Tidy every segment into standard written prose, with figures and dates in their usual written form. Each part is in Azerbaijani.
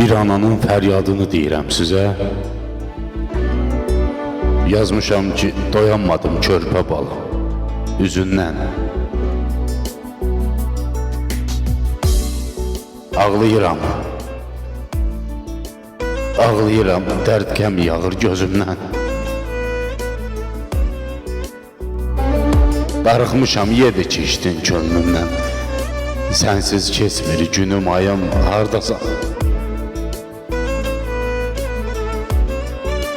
Bir ananın fəryadını deyirəm sizə. Yazmışam ki, doyanmadım körpə balı üzündən. Ağlayıram, ağlayıram, dərd qəm yağır gözümdən. Darıxmışam, yedi ki içdin könlümdən. Sənsiz keçmir günüm, ayım, hardasan?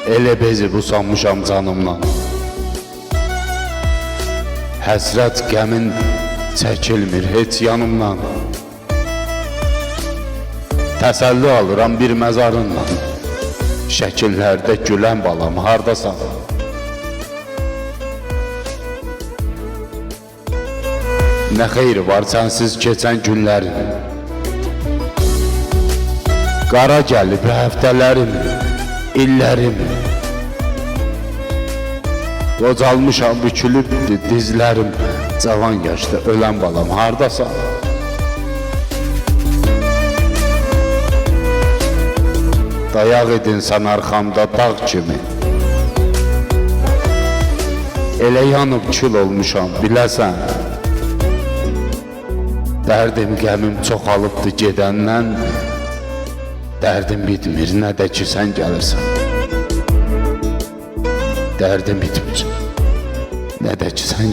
Elə bezi bu sanmışam canımdan. Həsrət qəmin çəkilmir heç yanımdan. Təsəlli alıram bir məzarından. Şəkillərdə gülən balam, hardasan? Nə xeyri var sənsiz keçən günlərin? Qara gəlib həftələrim, illərim. Qocalmışam, bükülübdür dizlərim. Cavan yaşda ölən balam, hardasan? Dayaq edin sən arxamda dağ kimi. Elə yanıb kül olmuşam, biləsən. Dərdim, qəmim çoxalıbdır gedəndən. Dərdim bitmir, nə də ki sən gəlirsən. Dərdim bitmir, nə də ki sən